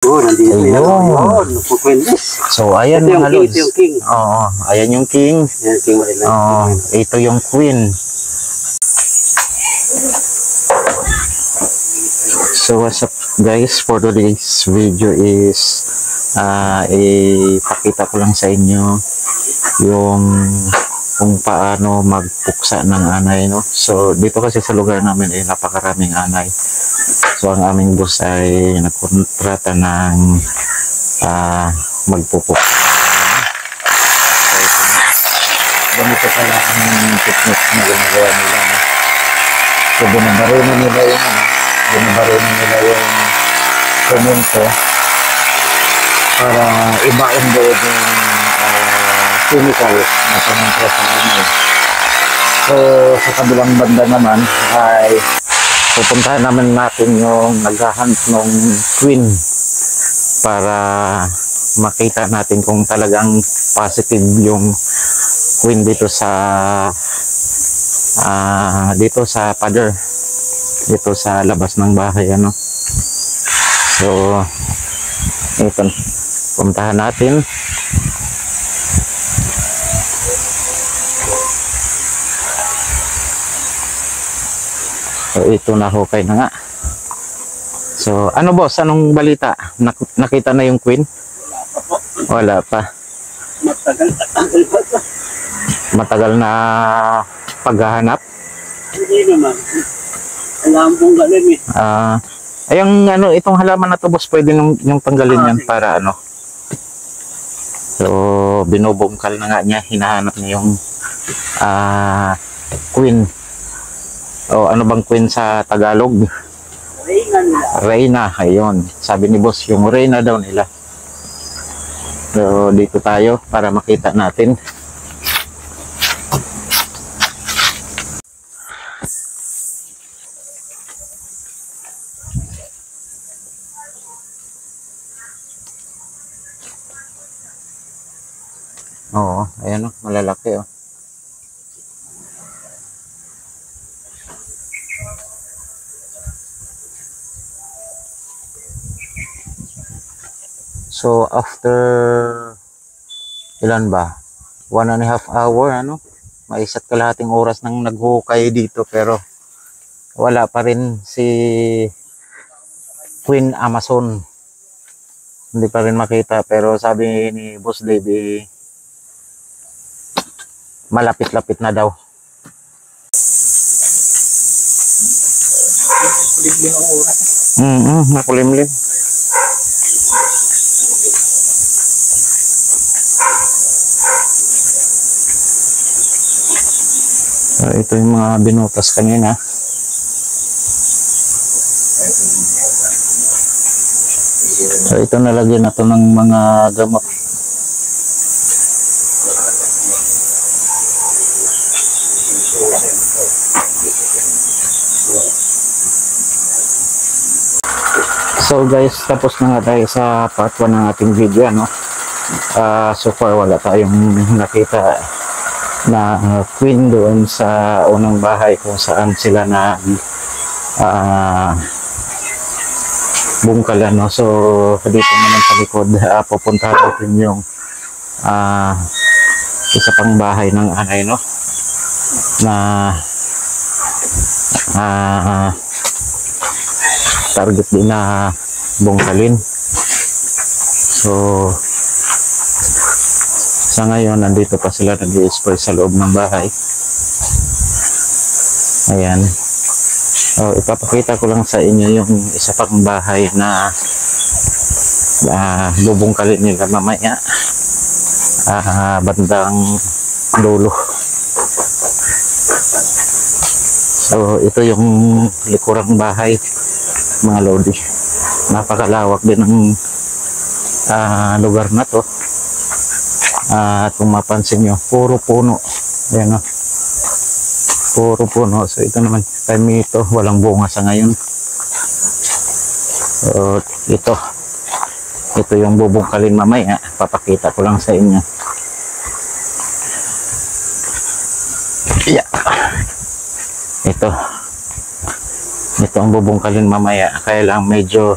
Oh, nandito yan. Ayun. Yun, pupwindes. So, ayan Ito yung mga king, lods. ito yung king. Oo, ayan yung king. Yan, king Marilan. Oo, ito yung queen. So, what's up guys? For today's video is ipakita ko lang sa inyo yung kung paano magpuksa ng anay, no? So, dito kasi sa lugar namin ay napakaraming anay. So, ang aming boss ay nagkontrata ng magpupuksa. So, ganito pala ang technique na ginagawa nila, no? So, binabarino nila yung semento para ibaon doon yung chemical na pamunta sa anay. So, sa kabilang banda naman ay pupuntahan natin yung naghahunt ng queen para makita natin kung talagang positive yung queen dito sa pader, dito sa labas ng bahay, ano. So, ito, puntahan natin. So, ito na, hukay na nga. So, ano boss, anong balita? Nakita na yung queen? Wala pa. Matagal na paghahanap? Hindi naman. Alam pong galing eh. Ayong ano, itong halaman na to boss, pwede yung tanggalin yan para ano. So, binubungkal na nga niya, hinahanap niya yung queen. O ano bang queen sa Tagalog? Reyna nila. Reyna, ayun. Sabi ni boss, yung Reyna daw nila. So, dito tayo para makita natin. Oo, ayan o, malalaki o. So, after ilan ba? 1.5 hour, ano? May isa't kalahating oras nang naghukay dito, pero wala pa rin si Queen Amazon. Hindi pa rin makita, pero sabi ni Boss Dave, malapit-lapit na daw. Kulimlim ang oras. Makulimlim. So, ito yung mga binutas kanina. So, ito nalagyan na to ng mga gamot. So guys, tapos na nga tayo sa part 1 ng ating video, ano. So far wala tayong nakita na queen doon sa unang bahay kung saan sila na bungkalan, no. So dito naman sa likod, pupunta natin yung isa pang bahay ng anay, no, na target din na bungkalin. So sa ngayon nandito pa sila nag-i-spray sa loob ng bahay. Ayan. So ipapakita ko lang sa inyo yung isa pang bahay na bubungkalin nila mamaya, bandang dulo. So ito yung likurang bahay, mga lodi. Napakalawak din ng lugar na to. At kung mapansin nyo, puro puno. Ayan, o. Puro puno. So ito naman, time ito, walang bunga sa ngayon. So ito yung bubungkalin mamaya. Papakita ko lang sa inyo. Yeah. Ito ang bubungkalin mamaya, kaya lang medyo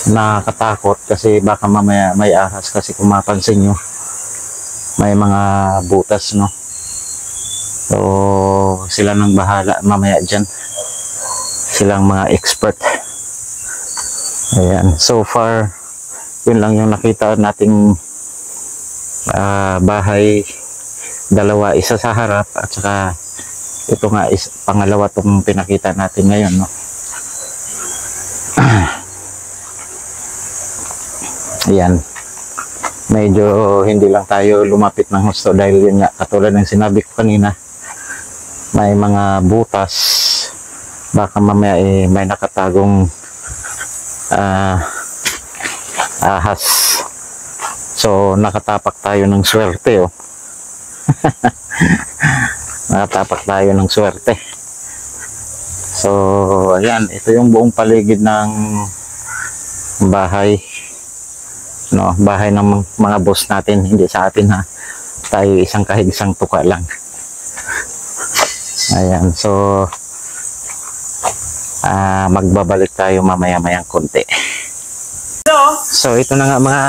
Nakakatakot kasi baka mamaya may ahas kasi kung mapansin nyo may mga butas, no? So sila nang bahala mamaya dyan, silang mga expert. Ayan, so far yun lang yung nakita nating bahay. Dalawa, isa sa harap at saka ito nga is pangalawa tong pinakita natin ngayon, no? Ayan, medyo hindi lang tayo lumapit ng husto dahil yun nga, katulad ng sinabi ko kanina, may mga butas, baka mamaya may nakatagong ahas. So nakatapak tayo ng swerte, oh. Nakatapak tayo ng swerte. So ayan, ito yung buong paligid ng bahay, no, bahay ng mga boss natin, hindi sa atin, ha. Tayo isang kahig isang tuka lang. Ayan, so magbabalik tayo mamaya-mayang konti. So ito na nga mga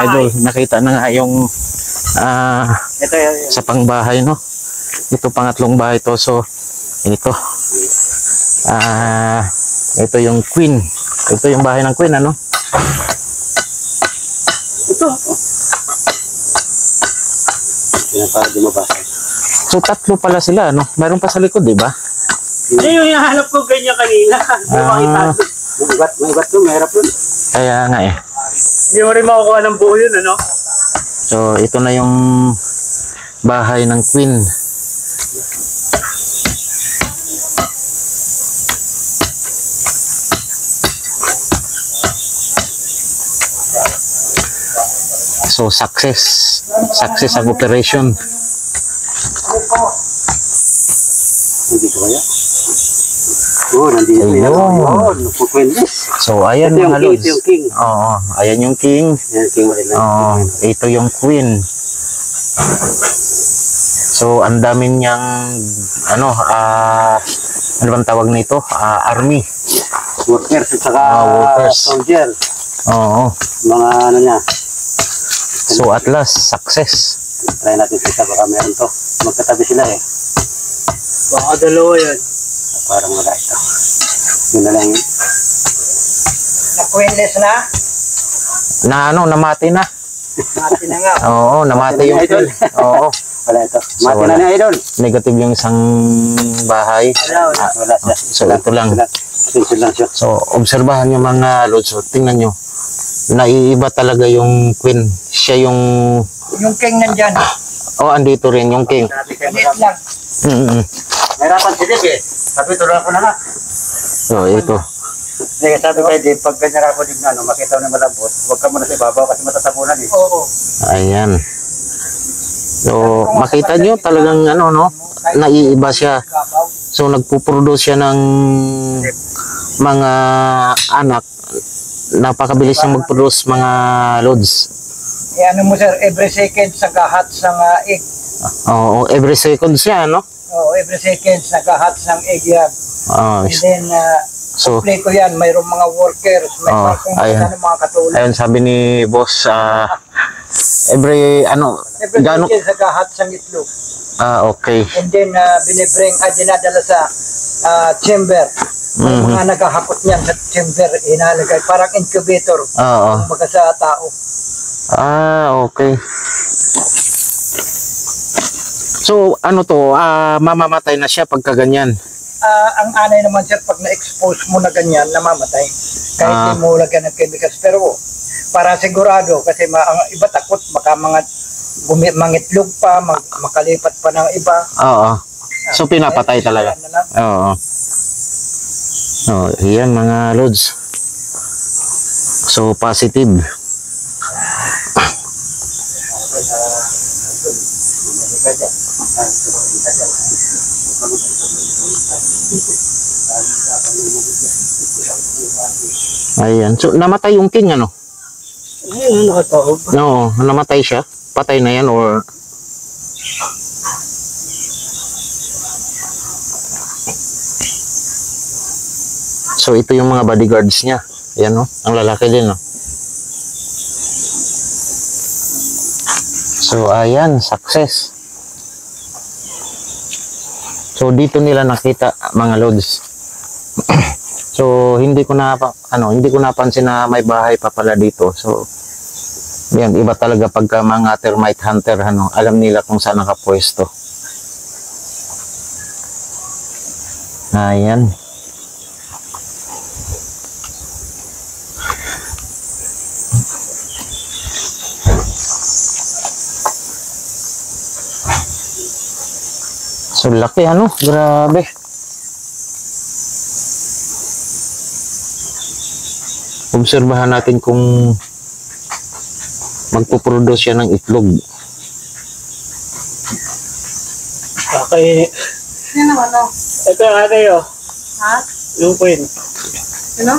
idol, nakita na nga yung Ito yan. sa pangbahay, no. Ito pangatlong bahay to. So ito ito yung queen, ito yung bahay ng queen, ano. Ito. Yan para di mabasa. So tatlo pala sila, no. Mayroon pa sa likod, di ba? Hindi yung hinahanap ko ganyan kanina. Hindi mo makita. Magugat to, mahirap yun. Kaya nga eh. Hindi mo rin makukuha ng buo yun, ano? So ito na yung bahay ng queen. So success ang operation. Hindi ko kaya. Oo, nandito yan. Ayun. Nagpukwendis. So ayan Ito yung mga king, lods. ito yung king. Oo, ayan yung king. Yan, king mo rin lang. Oo, ito yung queen. So ang dami niyang ano bang tawag nito? Army. Workers at saka workers. soldier. Oo. Mga ano niya. So at last, success. Try natin sila, baka meron to. Magkatabi sila eh. Baka dalawa yan. Parang wala ito. Yun na lang yun. Na-queenless na? Namati na. Mati na nga. Oo, namati yung Idol. Oo. Wala ito. So, Mati na wala. ni Idol. Negative yung isang bahay. Wala. Wala siya. So ito lang. Attention lang siya. So obserbahan nyo mga lods. So, tingnan nyo. Naiiba talaga yung queen. Siya yung... Yung king nandyan. andito rin yung king. Ulit lang. Mm-mm. Mahirapan si Dib eh. Sabi tuloy ko na nga. So ito. Sige, sabi ko Dib, pag ganyan ako Dib na, makita mo na malambot, huwag ka muna sa ibabaw kasi matatabunan eh. Oo. Ayan. So makita nyo talagang ano, no? Naiiba siya. Kapaw. So nagpuproduce siya ng mga anak. Napakabilis niyang mag-produce mga loads. Eh ano mo sir, every second nag-hatch ng egg. Oo, every second siya, no? Oo, every second nag-hatch ng egg yan. Oo. And then, So, play ko yan, mayroong mga workers, may Oh, kung ayan. ano mga katulad. ayun sabi ni boss, every Every gaano, second nag-hatch ng itlog. okay. And then, dinadala sa chamber. May Mhm. mga naghahakot niyan sa chamber, inalagay, parang incubator. Oo. Kumbaga sa tao. Okay. So, ano to, mamamatay na siya pagka ganyan. Ang anay naman sir, pag na-expose mo na ganyan, namamatay. Kahit di mo lagyan ng chemicals. Pero para sigurado, kasi ang iba takot, baka mangitlog pa, makalipat pa ng iba. Oo. So, pinapatay talaga. Ano lang. Oo. Yan mga loads. So, positive. Ayan. So, namatay yung king, ano? Ayun, nakataob. No, namatay siya. Patay na yan or... So, ito yung mga bodyguards niya. Yan oh, ang lalaki din oh. So ayan, success. So dito nila nakita mga lods. So hindi ko napansin na may bahay pa pala dito. So yan, iba talaga pagka mga termite hunter, alam nila kung saan nakapwesto. Ayan. So laki grabe. Obserbahan natin kung magpo-produce siya ng itlog. Okay. Yan naman, no? Ito ate yo. Ha? Yung queen. Ano?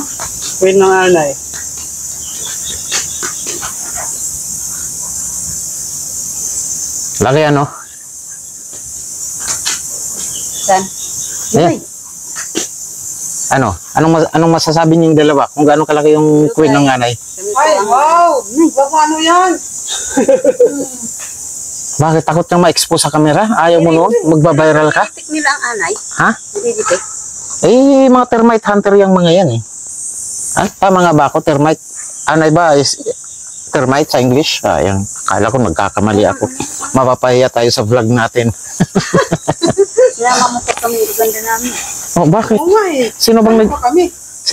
Queen ng anay. Laki Saan? Ayan. Anong masasabi niyong dalawa? Kung gaano kalaki yung queen ng anay? Ay, wow! Ano yan? Bakit takot kang ma-expose sa camera? Ayaw mo noon? Magbabiral ka? Nadiditik nila ang anay. Ha? Nadiditik. Eh, mga termite hunter yung mga yan eh. Ha? Tama nga ba ako? Termite? Anay ba is termite sa English? Ayan. Kala ko nagkakamali ako. Mapapahiya tayo sa vlog natin. Sinama mo pa kami, ganda namin. Oh, bakit? Oo nga eh. Sino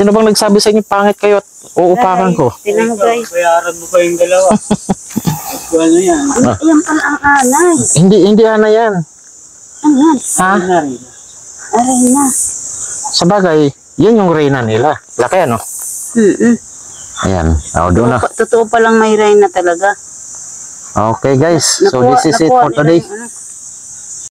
bang nagsabi sa inyo pangit kayo at uupakan ko? Tingnan mo guys. Bayaran mo pa yung dalawa. So, ano yan? Ayan pala ang anay. Hindi ana yan. Ano yan? Ha? Aray na. Sa bagay, yun yung reyna nila. Laki Ayan. Doon na. Totoo palang may rain na talaga. Okay guys. So this is it for today.